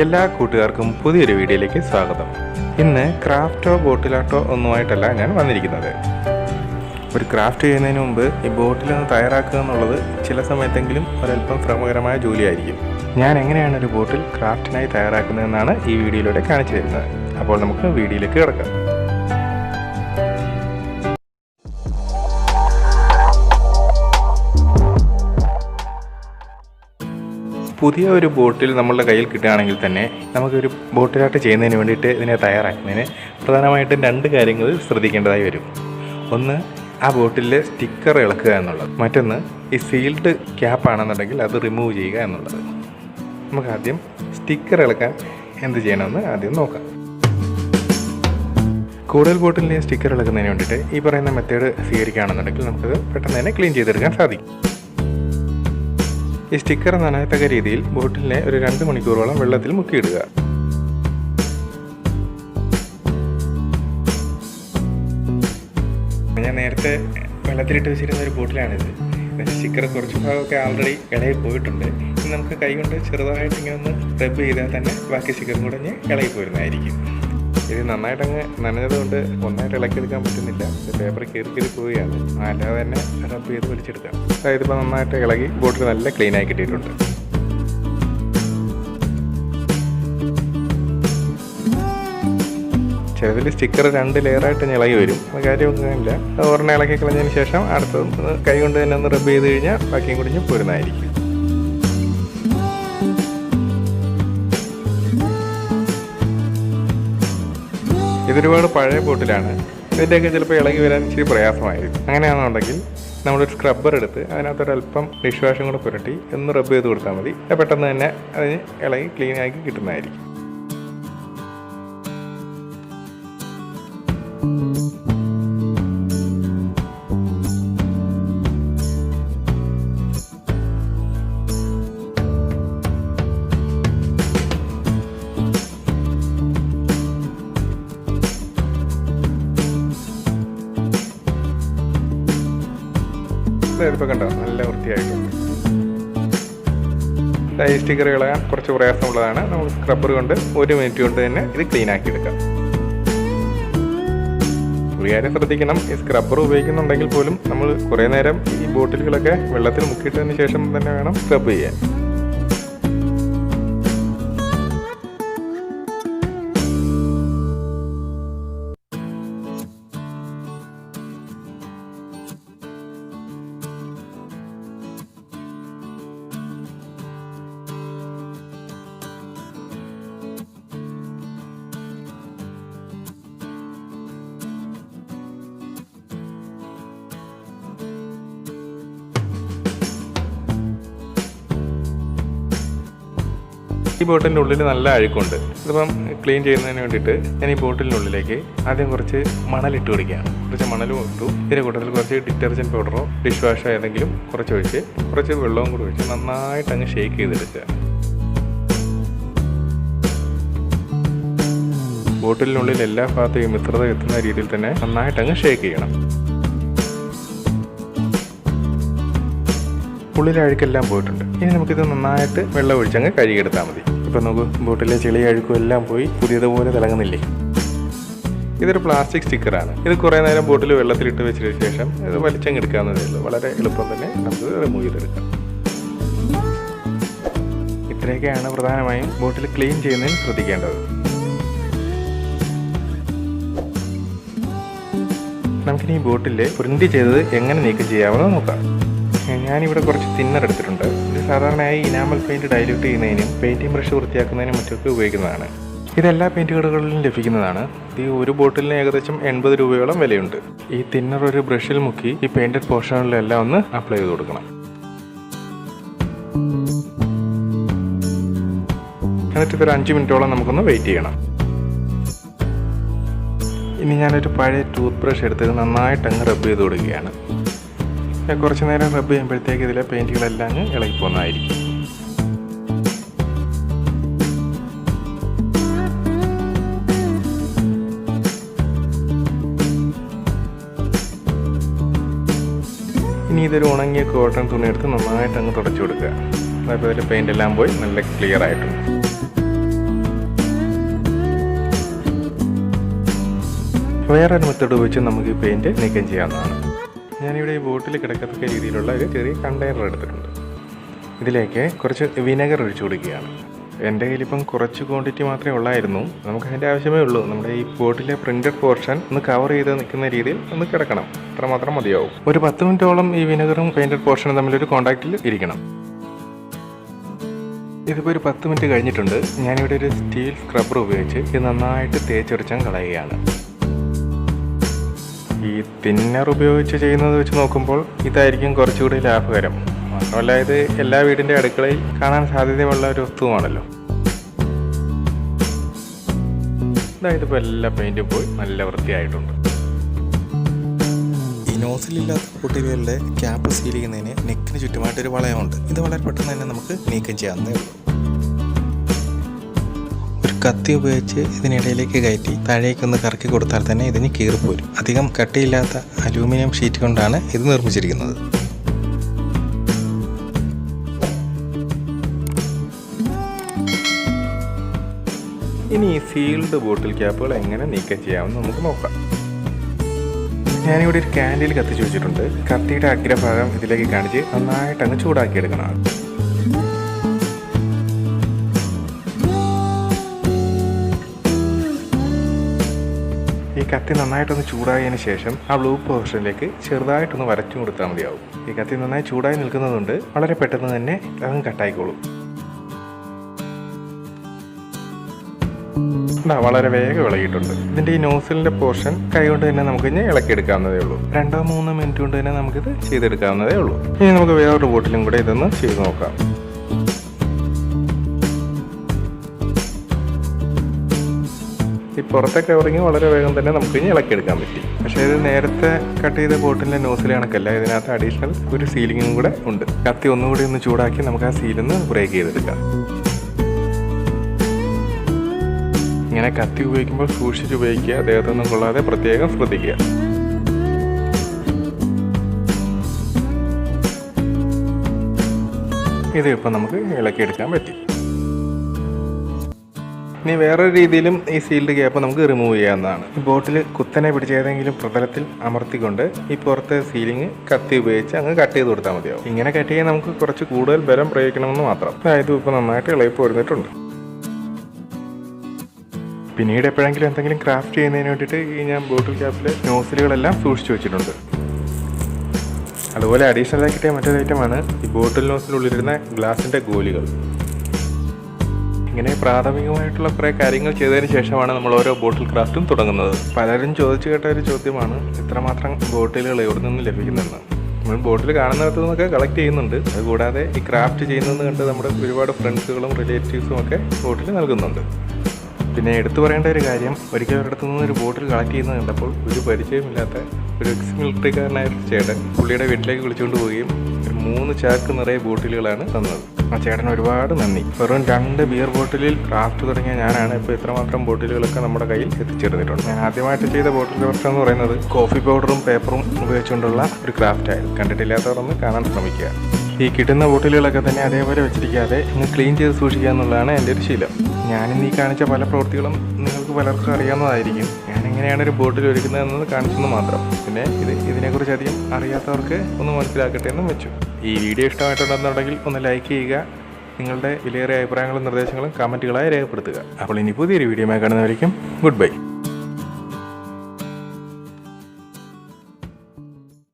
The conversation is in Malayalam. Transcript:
എല്ലാ കൂട്ടുകാർക്കും പുതിയൊരു വീഡിയോയിലേക്ക് സ്വാഗതം. ഇന്ന് ക്രാഫ്റ്റോ ബോട്ടിലാട്ടോ ഒന്നുമായിട്ടല്ല ഞാൻ വന്നിരിക്കുന്നത്. ഒരു ക്രാഫ്റ്റ് ചെയ്യുന്നതിന് മുമ്പ് ഈ ബോട്ടിലൊന്ന് തയ്യാറാക്കുക എന്നുള്ളത് ചില സമയത്തെങ്കിലും ഒരല്പം ശ്രമകരമായ ജോലിയായിരിക്കും. ഞാൻ എങ്ങനെയാണ് ഒരു ബോട്ടിൽ ക്രാഫ്റ്റിനായി തയ്യാറാക്കുന്നതെന്നാണ് ഈ വീഡിയോയിലൂടെ കാണിച്ചു തരുന്നത്. അപ്പോൾ നമുക്ക് വീഡിയോയിലേക്ക് കിടക്കാം. പുതിയ ഒരു ബോട്ടിൽ നമ്മളുടെ കയ്യിൽ കിട്ടുകയാണെങ്കിൽ തന്നെ നമുക്കൊരു ബോട്ടിലാട്ട് ചെയ്യുന്നതിന് വേണ്ടിയിട്ട് ഇതിനെ തയ്യാറാക്കുന്നതിന് പ്രധാനമായിട്ടും രണ്ട് കാര്യങ്ങൾ ശ്രദ്ധിക്കേണ്ടതായി വരും. ഒന്ന്, ആ ബോട്ടിലെ സ്റ്റിക്കർ ഇളക്കുക എന്നുള്ളത്. മറ്റൊന്ന്, ഈ സീൽഡ് ക്യാപ്പ് ആണെന്നുണ്ടെങ്കിൽ അത് റിമൂവ് ചെയ്യുക എന്നുള്ളത്. നമുക്ക് ആദ്യം സ്റ്റിക്കർ ഇളക്കാൻ എന്ത് ചെയ്യണമെന്ന് ആദ്യം നോക്കാം. കൂടുതൽ ബോട്ടിലിനെ സ്റ്റിക്കർ ഇളക്കുന്നതിന് വേണ്ടിയിട്ട് ഈ പറയുന്ന മെത്തേഡ് സ്വീകരിക്കുകയാണെന്നുണ്ടെങ്കിൽ നമുക്കത് പെട്ടെന്ന് തന്നെ ക്ലീൻ ചെയ്തെടുക്കാൻ സാധിക്കും. ഈ സ്റ്റിക്കർ നനയത്തക്ക രീതിയിൽ ബോട്ടിലിനെ ഒരു 2 മണിക്കൂറോളം വെള്ളത്തിൽ മുക്കിയിടുക. ഞാൻ നേരത്തെ വെള്ളത്തിലിട്ട് വെച്ചിരുന്ന ഒരു ബോട്ടിലാണിത്. സ്റ്റിക്കർ കുറച്ച് ഭാഗമൊക്കെ ആൾറെഡി ഇളകി പോയിട്ടുണ്ട്. ഇനി നമുക്ക് കൈ കൊണ്ട് ചെറുതായിട്ട് ഇങ്ങനെ ഒന്ന് റബ്ബ് ചെയ്താൽ തന്നെ ബാക്കി സ്റ്റിക്കറും കൂടെ ഇളകി പോരുന്നതായിരിക്കും. ഇത് നന്നായിട്ടങ്ങ് നനഞ്ഞതുകൊണ്ട് ഒന്നായിട്ട് ഇളക്കിയെടുക്കാൻ പറ്റുന്നില്ല. പേപ്പർ കീറി പോവുകയാണ്. അല്ലാതെ തന്നെ റബ്ബ് ചെയ്ത് വലിച്ചെടുക്കാം. അതായത് ഇപ്പോൾ നന്നായിട്ട് ഇളകി ബോട്ടിൽ നല്ല ക്ലീനായി കിട്ടിയിട്ടുണ്ട്. ചിലതിൽ സ്റ്റിക്കർ 2 ലെയറായിട്ട് ഇളകി വരും. അത് കാര്യമൊന്നുമില്ല. ഒരെണ്ണം ഇളക്കി കളഞ്ഞതിന് ശേഷം അടുത്തത് കൈ കൊണ്ട് തന്നെ ഒന്ന് റബ്ബ് ചെയ്ത് കഴിഞ്ഞാൽ ബാക്കിയും കൂടി പോരുന്നതായിരിക്കും. ഇതൊരുപാട് പഴയ ബോട്ടിലാണ്. ഇതിൻ്റെയൊക്കെ ചിലപ്പോൾ ഇളകി വരാൻ ഇച്ചിരി പ്രയാസമായിരിക്കും. അങ്ങനെയാണെന്നുണ്ടെങ്കിൽ നമ്മളൊരു സ്ക്രബ്ബർ എടുത്ത് അതിനകത്തൊരല്പം ഡിഷ് വാഷും കൂടെ പുരട്ടി ഒന്ന് റബ്ബ് ചെയ്ത് കൊടുത്താൽ മതി. പെട്ടെന്ന് തന്നെ അതിന് ഇളകി ക്ലീനാക്കി കിട്ടുന്നതായിരിക്കും. ഇപ്പോൾ കണ്ടോ, നല്ല വൃത്തിയായിട്ടുണ്ട്. ഈ സ്റ്റിക്കർ കളയാൻ കുറച്ച് പ്രയാസമുള്ളതാണ്. നമുക്ക് സ്ക്രബ്ബർ കൊണ്ട് 1 മിനിറ്റ് കൊണ്ട് തന്നെ ഇത് ക്ലീൻ ആക്കി എടുക്കാം. ഒരു കാര്യം ശ്രദ്ധിക്കണം, ഈ സ്ക്രബ്ബർ ഉപയോഗിക്കുന്നുണ്ടെങ്കിൽ പോലും നമ്മൾ കുറേ നേരം ഈ ബോട്ടിലുകളൊക്കെ വെള്ളത്തിൽ മുക്കിയിട്ടതിന് ശേഷം തന്നെ വേണം സ്ക്രബ് ചെയ്യാൻ. ഈ ബോട്ടിലിൻ്റെ ഉള്ളിൽ നല്ല അഴുക്കുണ്ട്. ഇതിപ്പം ക്ലീൻ ചെയ്യുന്നതിന് വേണ്ടിയിട്ട് ഞാൻ ഈ ബോട്ടിലിനുള്ളിലേക്ക് ആദ്യം കുറച്ച് മണലിട്ട് കൊടുക്കുകയാണ്. കുറച്ച് മണലും ഇട്ടു. ഇതിൻ്റെ കൂട്ടത്തിൽ കുറച്ച് ഡിറ്റർജൻറ്റ് പൗഡറോ ഡിഷ് വാഷോ ഏതെങ്കിലും കുറച്ച് വെള്ളവും കൂടി ഒഴിച്ച് നന്നായിട്ട് അങ്ങ് ഷേക്ക് ചെയ്തെടുക്കുക. ബോട്ടിലിനുള്ളിൽ എല്ലാ ഭാഗത്തും മിശ്രിതം എത്തുന്ന രീതിയിൽ തന്നെ നന്നായിട്ട് അങ്ങ് ഷേക്ക് ചെയ്യണം. ഉള്ളിലെ അഴുക്കെല്ലാം പോയിട്ടുണ്ട്. ഇനി നമുക്കിത് നന്നായിട്ട് വെള്ളം ഒഴിച്ചങ്ങ് കഴുകിയെടുത്താൽ മതി. ഇപ്പം നമുക്ക് ബോട്ടിലെ ചെളിയ അഴുക്കും എല്ലാം പോയി പുതിയതുപോലെ തിളങ്ങുന്നില്ലേ. ഇതൊരു പ്ലാസ്റ്റിക് സ്റ്റിക്കറാണ്. ഇത് കുറേ നേരം ബോട്ടിൽ വെള്ളത്തിലിട്ട് വെച്ചതിന് ശേഷം ഇത് വലിച്ചങ്ങ് എടുക്കാവുന്നതേ ഉള്ളൂ. വളരെ എളുപ്പം തന്നെ നമുക്ക് റിമൂവ് ചെയ്തെടുക്കാം. ഇത്രയൊക്കെയാണ് പ്രധാനമായും ബോട്ടിൽ ക്ലീൻ ചെയ്യുന്നതിന് ശ്രദ്ധിക്കേണ്ടത്. നമുക്കിനി ഈ ബോട്ടിൽ പ്രിന്റ് ചെയ്തത് എങ്ങനെ നീക്കം ചെയ്യാമെന്ന് നോക്കാം. ഞാനിവിടെ കുറച്ച് തിന്നർ എടുത്തിട്ടുണ്ട്. ഇത് സാധാരണയായി ഇനാമൽ പെയിൻറ്റ് ഡൈല്യൂട്ട് ചെയ്യുന്നതിനും പെയിൻറ്റിംഗ് ബ്രഷ് വൃത്തിയാക്കുന്നതിനും മറ്റൊക്കെ ഉപയോഗിക്കുന്നതാണ്. ഇതെല്ലാ പെയിൻറ്റ് കടകളിലും ലഭിക്കുന്നതാണ്. ഈ ഒരു ബോട്ടിലിന് ഏകദേശം 80 രൂപയോളം വിലയുണ്ട്. ഈ തിന്നർ ഒരു ബ്രഷിൽ മുക്കി ഈ പെയിൻറ്റഡ് പോർഷനിലെല്ലാം ഒന്ന് അപ്ലൈ ചെയ്ത് കൊടുക്കണം. എന്നിട്ട് ഇതൊരു 5 മിനിറ്റോളം നമുക്കൊന്ന് വെയിറ്റ് ചെയ്യണം. ഇനി ഞാനൊരു പഴയ ടൂത്ത് ബ്രഷ് എടുത്ത് നന്നായിട്ട് അങ്ങ് റബ്ബ് ചെയ്ത് കൊടുക്കുകയാണ്. കുറച്ച് നേരം റബ്ബ് ചെയ്യുമ്പോഴത്തേക്ക് ഇതിലെ പെയിൻറ്റുകളെല്ലാം അങ്ങ് ഇളകി പോകുന്നതായിരിക്കും. ഇനി ഇതൊരു ഉണങ്ങിയ കോട്ടൺ തുണി എടുത്ത് നന്നായിട്ട് അങ്ങ് തുടച്ചു കൊടുക്കുക. അപ്പോൾ ഇതിൽ പെയിൻ്റ് എല്ലാം പോയി നല്ല ക്ലിയർ ആയിട്ടുണ്ട്. വേറൊരു മെത്തേഡ് ഉപയോഗിച്ച് നമുക്ക് ഈ പെയിൻറ്റ് നീക്കം ചെയ്യാവുന്നതാണ്. ഞാനിവിടെ ഈ ബോട്ടിൽ കിടക്കത്തക്ക രീതിയിലുള്ള ഒരു ചെറിയ കണ്ടെയ്നർ എടുത്തിട്ടുണ്ട്. ഇതിലേക്ക് കുറച്ച് വിനെഗർ ഒഴിച്ചു കൊടുക്കുകയാണ്. എൻ്റെ കയ്യിലിപ്പം കുറച്ച് ക്വാണ്ടിറ്റി മാത്രമേ ഉള്ളായിരുന്നു. നമുക്ക് അതിൻ്റെ ആവശ്യമേ ഉള്ളൂ. നമ്മുടെ ഈ ബോട്ടിലെ പ്രിൻറ്റഡ് പോർഷൻ ഒന്ന് കവർ ചെയ്ത് നിൽക്കുന്ന രീതിയിൽ ഒന്ന് കിടക്കണം. അത്ര മാത്രം മതിയാവും. ഒരു 10 മിനിറ്റോളം ഈ വിനെഗറും പെയിൻറ്റഡ് പോർഷനും തമ്മിലൊരു കോൺടാക്റ്റിൽ ഇരിക്കണം. ഇതിപ്പോൾ ഒരു 10 മിനിറ്റ് കഴിഞ്ഞിട്ടുണ്ട്. ഞാനിവിടെ ഒരു സ്റ്റീൽ സ്ക്രബ്ബർ ഉപയോഗിച്ച് ഇത് നന്നായിട്ട് തേച്ചൊരച്ചാൻ കളയുകയാണ്. ഈ തിന്നർ ഉപയോഗിച്ച് ചെയ്യുന്നത് വെച്ച് നോക്കുമ്പോൾ ഇതായിരിക്കും കുറച്ചുകൂടി ലാഭകരം. മാത്രമല്ല ഇത് എല്ലാ വീടിൻ്റെ അടുക്കളയിൽ കാണാൻ സാധ്യതയുള്ള ഒരു വസ്തുവാണല്ലോ. അതായത് ഇപ്പോൾ എല്ലാ പെയിൻറ്റും പോയി നല്ല വൃത്തിയായിട്ടുണ്ട്. ഈ നോസിലില്ലാത്ത ബോട്ടിലുകളുടെ ക്യാപ്പ് സീൽ ചെയ്യുന്നതിന് നെക്കിന് ചുറ്റുമായിട്ടൊരു വളയമുണ്ട്. ഇത് വളരെ പെട്ടെന്ന് തന്നെ നമുക്ക് നീക്കം ചെയ്യാവുന്നേ ഉള്ളൂ. ഒരു കത്തി ഉപയോഗിച്ച് ഇതിനിടയിലേക്ക് കയറ്റി താഴേക്കൊന്ന് കറക്കി കൊടുത്താൽ തന്നെ ഇതിന് കീറിപ്പോരും. അധികം കട്ടിയില്ലാത്ത അലൂമിനിയം ഷീറ്റ് കൊണ്ടാണ് ഇത് നിർമ്മിച്ചിരിക്കുന്നത്. ഇനി ഈ സീൽഡ് ബോട്ടിൽ ക്യാപ്പുകൾ എങ്ങനെ നീക്കം ചെയ്യാമെന്ന് നമുക്ക് നോക്കാം. ഞാനിവിടെ ഒരു കാൻഡിൽ കത്തിച്ച് വെച്ചിട്ടുണ്ട്. കത്തിയുടെ അഗ്രഭാഗം ഇതിലേക്ക് കാണിച്ച് നന്നായിട്ടങ്ങ് ചൂടാക്കിയെടുക്കണം. ഈ കത്തി നന്നായിട്ടൊന്ന് ചൂടായതിന് ശേഷം ആ ബ്ലൂ പോർഷനിലേക്ക് ചെറുതായിട്ടൊന്ന് വരച്ചു കൊടുത്താൽ മതിയാവും. ഈ കത്തി നന്നായി ചൂടായി നിൽക്കുന്നതുകൊണ്ട് വളരെ പെട്ടെന്ന് തന്നെ അതങ്ങ് കട്ടായിക്കോളും. വളരെ വേഗം ഇളകിയിട്ടുണ്ട്. ഇതിൻ്റെ ഈ നോസിലിൻ്റെ പോർഷൻ കൈ കൊണ്ട് തന്നെ നമുക്ക് ഇനി ഇളക്കിയെടുക്കാവുന്നതേ ഉള്ളൂ. 2-3 മിനിറ്റ് കൊണ്ട് തന്നെ നമുക്കിത് ചെയ്തെടുക്കാവുന്നതേ ഉള്ളൂ. ഇനി നമുക്ക് വേറൊരു ബോട്ടിലും കൂടെ ഇതൊന്ന് ചെയ്ത് നോക്കാം. ഈ പുറത്തെ കവറിങ് വളരെ വേഗം തന്നെ നമുക്ക് ഇനി ഇളക്കിയെടുക്കാൻ പറ്റി. പക്ഷേ ഇത് നേരത്തെ കട്ട് ചെയ്ത ബോട്ടിലെ നോസിൽ കണക്കല്ല. ഇതിനകത്ത് അഡീഷണൽ ഒരു സീലിങ്ങും കൂടെ ഉണ്ട്. കത്തി ഒന്നുകൂടി ഒന്ന് ചൂടാക്കി നമുക്ക് ആ സീലൊന്ന് ബ്രേക്ക് ചെയ്തെടുക്കാം. ഇങ്ങനെ കത്തി ഉപയോഗിക്കുമ്പോൾ സൂക്ഷിച്ച് ഉപയോഗിക്കുക. ദേഹത്തൊന്നും കൊള്ളാതെ പ്രത്യേകം ശ്രദ്ധിക്കുക. ഇത് ഇപ്പം നമുക്ക് ഇളക്കിയെടുക്കാൻ പറ്റി. ഇനി വേറൊരു രീതിയിലും ഈ സീൽഡ് ക്യാപ്പ് നമുക്ക് റിമൂവ് ചെയ്യാവുന്നതാണ്. ഈ ബോട്ടിൽ കുത്തനെ പിടിച്ച ഏതെങ്കിലും പ്രതലത്തിൽ അമർത്തിക്കൊണ്ട് ഈ പുറത്തെ സീലിംഗ് കത്തി ഉപയോഗിച്ച് അങ്ങ് കട്ട് ചെയ്ത് കൊടുത്താൽ മതിയാവും. ഇങ്ങനെ കട്ട് ചെയ്യാൻ നമുക്ക് കുറച്ച് കൂടുതൽ ബലം പ്രയോഗിക്കണമെന്ന് മാത്രം. അതായത് ഇപ്പോൾ നന്നായിട്ട് ഇളകി പോരുന്നിട്ടുണ്ട്. പിന്നീട് എപ്പോഴെങ്കിലും എന്തെങ്കിലും ക്രാഫ്റ്റ് ചെയ്യുന്നതിന് വേണ്ടിയിട്ട് ഈ ഞാൻ ബോട്ടിൽ ക്യാപ്പിലെ നോസിലുകളെല്ലാം സൂക്ഷിച്ചു വെച്ചിട്ടുണ്ട്. അതുപോലെ അഡീഷണലായി കിട്ടിയ മറ്റൊരു ഐറ്റമാണ് ഈ ബോട്ടിൽ നോസിലുള്ളിലിരുന്ന ഗ്ലാസിൻ്റെ ഗോലികൾ. ഇങ്ങനെ പ്രാഥമികമായിട്ടുള്ള കുറേ കാര്യങ്ങൾ ചെയ്തതിന് ശേഷമാണ് നമ്മൾ ഓരോ ബോട്ടിൽ ക്രാഫ്റ്റും തുടങ്ങുന്നത്. പലരും ചോദിച്ചു കേട്ട ഒരു ചോദ്യമാണ് ഇത്രമാത്രം ബോട്ടിലുകൾ എവിടെ നിന്ന് ലഭിക്കുന്നതെന്ന്. നമ്മൾ ബോട്ടിൽ കാണുന്നിടത്തു നിന്നൊക്കെ കളക്ട് ചെയ്യുന്നുണ്ട്. അതുകൂടാതെ ഈ ക്രാഫ്റ്റ് ചെയ്യുന്നതെന്ന് കണ്ട് നമ്മുടെ ഒരുപാട് ഫ്രണ്ട്സുകളും റിലേറ്റീവ്സും ഒക്കെ ബോട്ടിൽ നൽകുന്നുണ്ട്. പിന്നെ എടുത്തു പറയേണ്ട ഒരു കാര്യം, ഒരിക്കൽ ഒരിടത്തു നിന്ന് ഒരു ബോട്ടിൽ കളക്ട് ചെയ്യുന്നത് കണ്ടപ്പോൾ ഒരു പരിചയമില്ലാത്ത ഒരു എക്സ് മിലിറ്ററിക്കാരനായ ചേട്ടൻ പുള്ളിയുടെ വീട്ടിലേക്ക് വിളിച്ചുകൊണ്ട് പോവുകയും ഒരു 3 ചാക്ക് നിറയെ ബോട്ടിലുകളാണ് തന്നത്. ആ ചേട്ടൻ ഒരുപാട് നന്ദി. വെറും 2 ബിയർ ബോട്ടിലിൽ ക്രാഫ്റ്റ് തുടങ്ങിയ ഞാനാണ് ഇപ്പോൾ ഇത്രമാത്രം ബോട്ടിലുകളൊക്കെ നമ്മുടെ കയ്യിൽ എത്തിച്ചേർന്നിട്ടുണ്ട്. ഞാൻ ആദ്യമായിട്ട് ചെയ്ത ബോട്ടിൽ ക്രാഫ്റ്റ് എന്ന് പറയുന്നത് കോഫി പൗഡറും പേപ്പറും ഉപയോഗിച്ചുകൊണ്ടുള്ള ഒരു ക്രാഫ്റ്റായിരുന്നു. കണ്ടിട്ടില്ലാത്തവരൊന്ന് കാണാൻ ശ്രമിക്കുക. ഈ കിട്ടുന്ന ബോട്ടിലുകളൊക്കെ തന്നെ അതേപോലെ വെച്ചിരിക്കാതെ ഇങ്ങ് ക്ലീൻ ചെയ്ത് സൂക്ഷിക്കുക എന്നുള്ളതാണ് എൻ്റെ ഒരു ശീലം. ഞാനിന്ന് ഈ കാണിച്ച പല പ്രവൃത്തികളും നിങ്ങൾക്ക് പലർക്കും അറിയാവുന്നതായിരിക്കും. ഞാനെങ്ങനെയാണ് ഒരു ബോട്ടിൽ ഒരുക്കുന്നതെന്നത് കാണിച്ചെന്ന് മാത്രം. പിന്നെ ഇതിനെക്കുറിച്ച് അധികം അറിയാത്തവർക്ക് ഒന്ന് മനസ്സിലാക്കട്ടെ എന്നും വെച്ചു. ഈ വീഡിയോ ഇഷ്ടമായിട്ടുണ്ടെന്നുണ്ടെങ്കിൽ ഒന്ന് ലൈക്ക് ചെയ്യുക. നിങ്ങളുടെ വിലയേറിയ അഭിപ്രായങ്ങളും നിർദ്ദേശങ്ങളും കമൻറ്റുകളായി രേഖപ്പെടുത്തുക. അപ്പോൾ ഇനി പുതിയൊരു വീഡിയോയുമായി കാണുന്നവരിക്കും ഗുഡ് ബൈ.